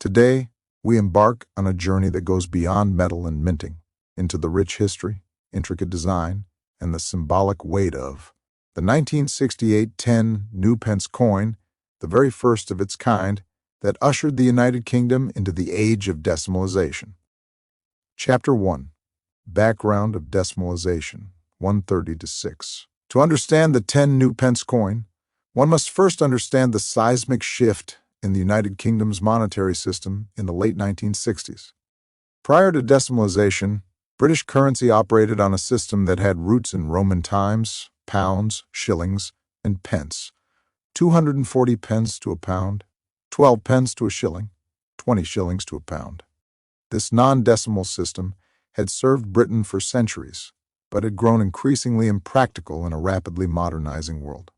Today, we embark on a journey that goes beyond metal and minting, into the rich history, intricate design, and the symbolic weight of the 1968 10 new pence coin, the very first of its kind, that ushered the United Kingdom into the age of decimalization. Chapter 1. Background of Decimalization, 130 to 6. To understand the 10 new pence coin, one must first understand the seismic shift in the United Kingdom's monetary system in the late 1960s. Prior to decimalization, British currency operated on a system that had roots in Roman times, pounds, shillings, and pence. 240 pence to a pound, 12 pence to a shilling, 20 shillings to a pound. This non-decimal system had served Britain for centuries, but had grown increasingly impractical in a rapidly modernizing world.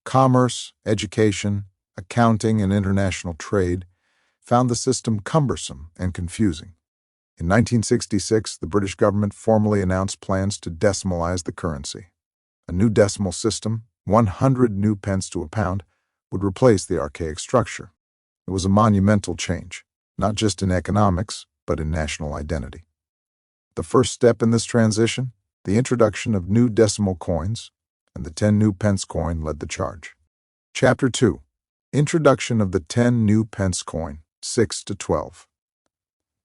Commerce, education, accounting, and international trade found the system cumbersome and confusing. In 1966, the British government formally announced plans to decimalize the currency. A new decimal system, 100 new pence to a pound, would replace the archaic structure. It was a monumental change, not just in economics, but in national identity. The first step in this transition, the introduction of new decimal coins, and the 10 new pence coin led the charge. Chapter 2. Introduction of the 10 new pence coin, 6 to 12.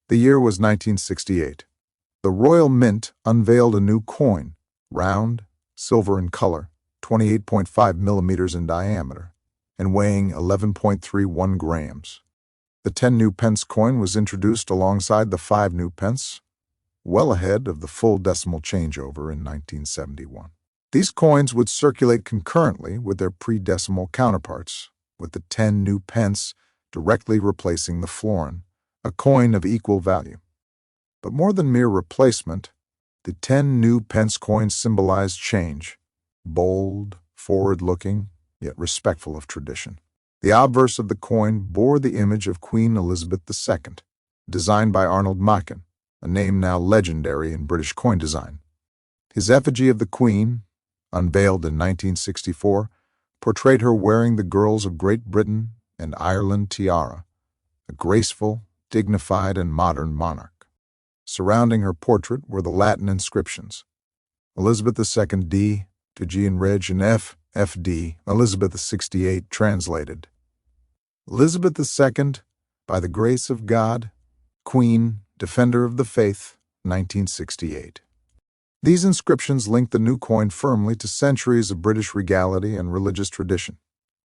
The year was 1968. The Royal Mint unveiled a new coin, round, silver in color, 28.5 millimeters in diameter, and weighing 11.31 grams. The 10 new pence coin was introduced alongside the 5 new pence, well ahead of the full decimal changeover in 1971. These coins would circulate concurrently with their pre-decimal counterparts, with the 10 new pence directly replacing the florin, a coin of equal value. But more than mere replacement, the 10 new pence coins symbolized change, bold, forward-looking, yet respectful of tradition. The obverse of the coin bore the image of Queen Elizabeth II, designed by Arnold Machin, a name now legendary in British coin design. His effigy of the Queen, unveiled in 1964, portrayed her wearing the girls of Great Britain and Ireland tiara, a graceful, dignified, and modern monarch. Surrounding her portrait were the Latin inscriptions: Elizabeth II D, to G and Reg and F, FD, Elizabeth 68, translated. Elizabeth II, by the grace of God, Queen, Defender of the Faith, 1968. These inscriptions link the new coin firmly to centuries of British regality and religious tradition,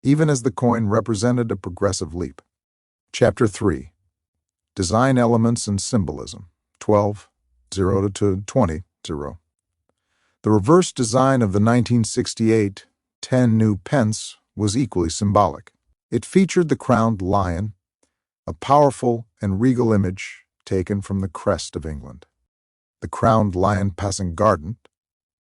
even as the coin represented a progressive leap. Chapter 3. Design Elements and Symbolism, 12, 0 to 20, 0. The reverse design of the 1968 10 new pence was equally symbolic. It featured the crowned lion, a powerful and regal image taken from the crest of England. The crowned lion passing guardant,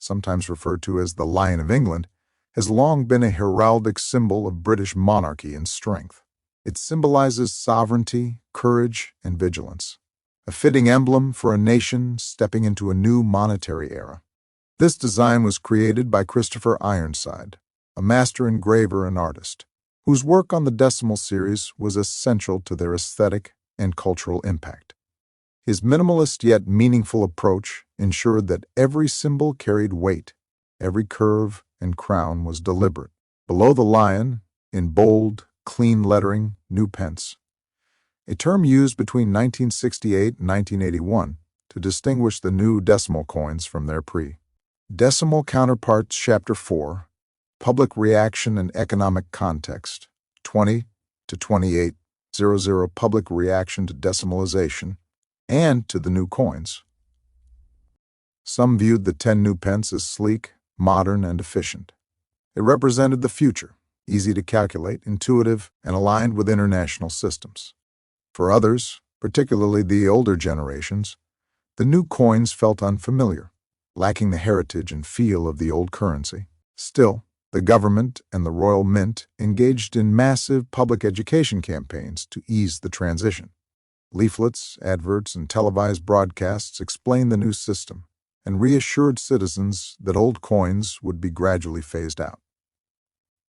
sometimes referred to as the Lion of England, has long been a heraldic symbol of British monarchy and strength. It symbolizes sovereignty, courage, and vigilance, a fitting emblem for a nation stepping into a new monetary era. This design was created by Christopher Ironside, a master engraver and artist, whose work on the decimal series was essential to their aesthetic and cultural impact. His minimalist yet meaningful approach ensured that every symbol carried weight, every curve and crown was deliberate. Below the lion, in bold, clean lettering, new pence, a term used between 1968 and 1981 to distinguish the new decimal coins from their pre-decimal counterparts. Chapter 4. Public Reaction and Economic Context, 20 to 28, 00. Public reaction to decimalization and to the new coins. Some viewed the 10 new pence as sleek, modern, and efficient. It represented the future, easy to calculate, intuitive, and aligned with international systems. For others, particularly the older generations, the new coins felt unfamiliar, lacking the heritage and feel of the old currency. Still, the government and the Royal Mint engaged in massive public education campaigns to ease the transition. Leaflets, adverts, and televised broadcasts explained the new system and reassured citizens that old coins would be gradually phased out.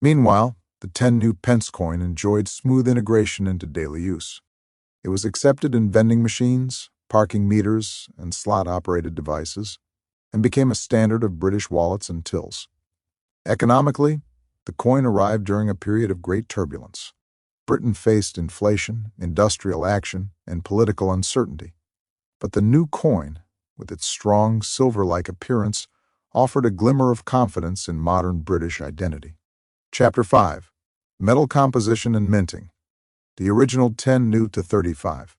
Meanwhile, the 10 new pence coin enjoyed smooth integration into daily use. It was accepted in vending machines, parking meters, and slot-operated devices, and became a standard of British wallets and tills. Economically, the coin arrived during a period of great turbulence. Britain faced inflation, industrial action, and political uncertainty. But the new coin, with its strong, silver-like appearance, offered a glimmer of confidence in modern British identity. Chapter 5. Metal Composition and Minting. The original 10 new to 35.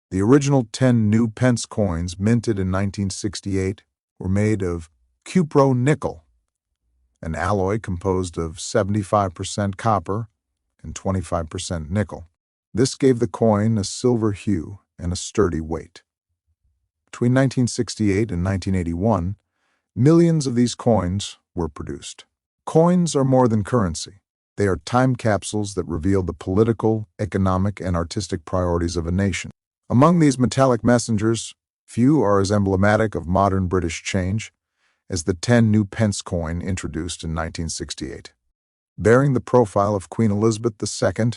The original 10 new pence coins minted in 1968 were made of cupro nickel, an alloy composed of 75% copper and 25% nickel. This gave the coin a silver hue and a sturdy weight. Between 1968 and 1981, millions of these coins were produced. Coins are more than currency. They are time capsules that reveal the political, economic, and artistic priorities of a nation. Among these metallic messengers, few are as emblematic of modern British change as the 10 new pence coin introduced in 1968. Bearing the profile of Queen Elizabeth II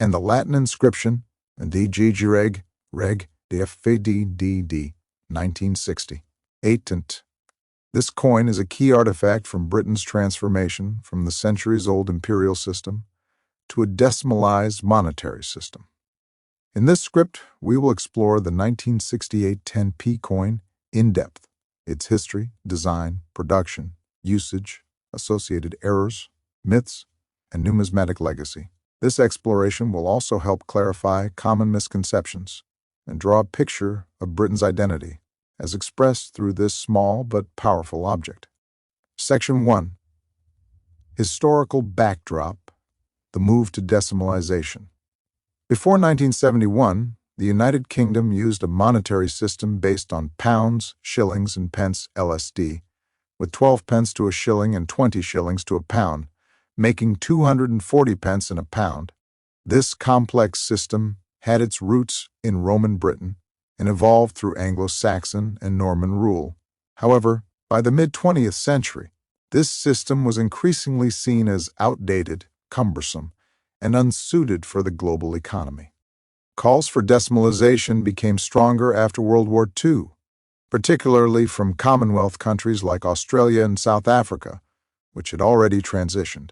and the Latin inscription DG Reg DFDD 1960. 8. This coin is a key artifact from Britain's transformation from the centuries-old imperial system to a decimalized monetary system. In this script, we will explore the 1968 10p coin in depth, its history, design, production, usage, associated errors, myths, and numismatic legacy. This exploration will also help clarify common misconceptions and draw a picture of Britain's identity as expressed through this small but powerful object. Section 1. Historical Backdrop, the Move to Decimalization. Before 1971, the United Kingdom used a monetary system based on pounds, shillings, and pence LSD, with 12 pence to a shilling and 20 shillings to a pound, making 240 pence in a pound. This complex system had its roots in Roman Britain and evolved through Anglo-Saxon and Norman rule. However, by the mid-20th century, this system was increasingly seen as outdated, cumbersome, and unsuited for the global economy. Calls for decimalization became stronger after World War II, particularly from Commonwealth countries like Australia and South Africa, which had already transitioned.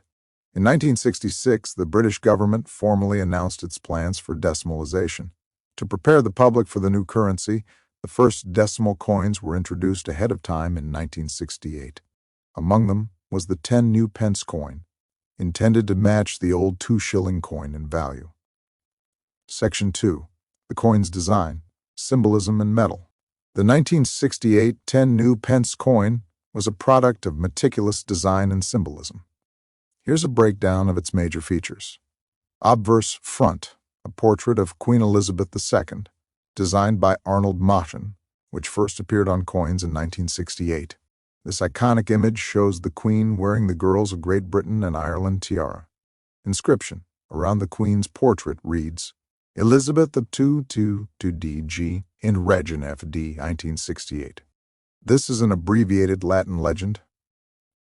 In 1966, the British government formally announced its plans for decimalization. To prepare the public for the new currency, the first decimal coins were introduced ahead of time in 1968. Among them was the 10 new pence coin, intended to match the old 2-shilling coin in value. Section 2. The coin's design, symbolism, and metal. The 1968 10 new pence coin was a product of meticulous design and symbolism. Here's a breakdown of its major features. Obverse front, a portrait of Queen Elizabeth II, designed by Arnold Machin, which first appeared on coins in 1968. This iconic image shows the Queen wearing the girls of Great Britain and Ireland tiara. Inscription around the Queen's portrait reads, Elizabeth of 2 to DG in Regen FD 1968. This is an abbreviated Latin legend.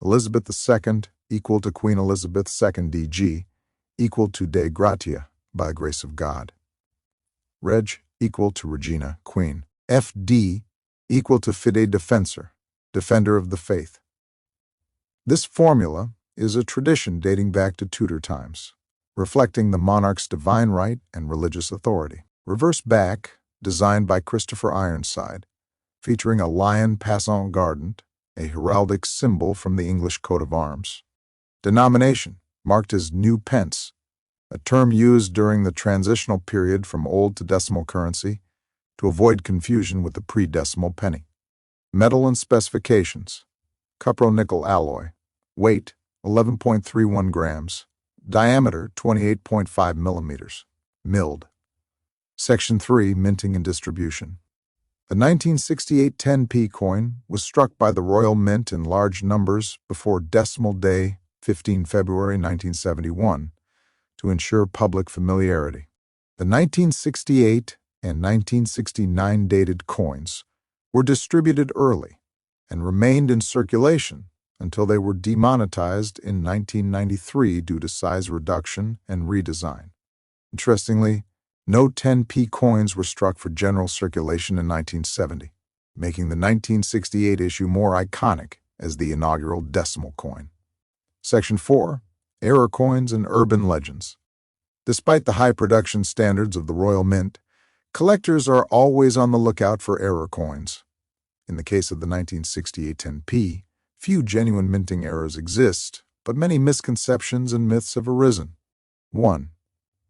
Elizabeth II equal to Queen Elizabeth II DG equal to Dei Gratia, by the grace of God. Reg equal to Regina, Queen. FD equal to Fide Defensor, Defender of the Faith. This formula is a tradition dating back to Tudor times, reflecting the monarch's divine right and religious authority. Reverse back, designed by Christopher Ironside, featuring a lion passant gardant, a heraldic symbol from the English coat of arms. Denomination, marked as new pence, a term used during the transitional period from old to decimal currency to avoid confusion with the pre-decimal penny. Metal and specifications. Cupro-nickel alloy. Weight, 11.31 grams. Diameter, 28.5 millimeters. Milled. Section 3. Minting and Distribution. The 1968 10p coin was struck by the Royal Mint in large numbers before Decimal Day, 15 February 1971, to ensure public familiarity. The 1968 and 1969 dated coins were distributed early and remained in circulation until they were demonetized in 1993 due to size reduction and redesign. Interestingly, No 10p coins were struck for general circulation in 1970, making the 1968 issue more iconic as the inaugural decimal coin. Section 4. Error coins and urban legends. Despite the high production standards of the Royal Mint, collectors are always on the lookout for error coins. In the case of the 1968 10p, few genuine minting errors exist, but many misconceptions and myths have arisen. 1.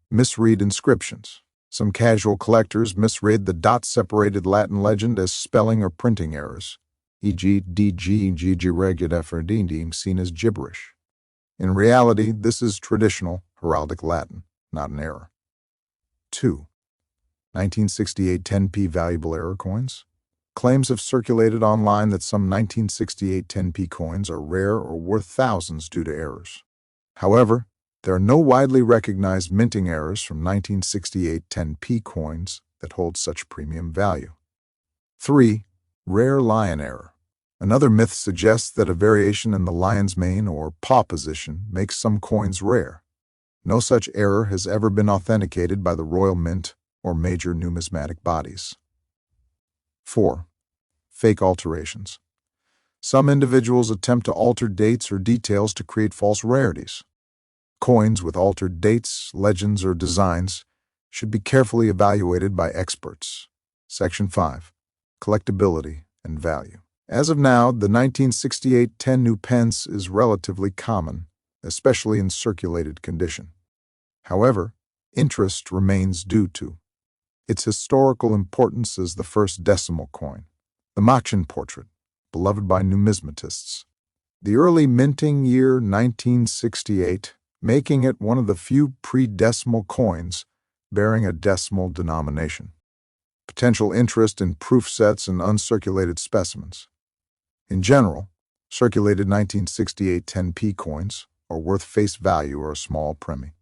Misread inscriptions. Some casual collectors misread the dot-separated Latin legend as spelling or printing errors, e.g. DG seen as gibberish. In reality, this is traditional heraldic Latin, not an error. 2. 1968 10p valuable error coins. Claims have circulated online that some 1968 10p coins are rare or worth thousands due to errors. However, there are no widely recognized minting errors from 1968 10p coins that hold such premium value. 3. Rare lion error. Another myth suggests that a variation in the lion's mane or paw position makes some coins rare. No such error has ever been authenticated by the Royal Mint or major numismatic bodies. 4. Fake alterations. Some individuals attempt to alter dates or details to create false rarities. Coins with altered dates, legends, or designs should be carefully evaluated by experts. Section 5. Collectability and value. As of now, the 1968 10 new pence is relatively common, especially in circulated condition. However, interest remains due to its historical importance as the first decimal coin, the Machin portrait, beloved by numismatists, the early minting year 1968, making it one of the few pre-decimal coins bearing a decimal denomination, potential interest in proof sets and uncirculated specimens. In general, circulated 1968 10p coins are worth face value or a small premie.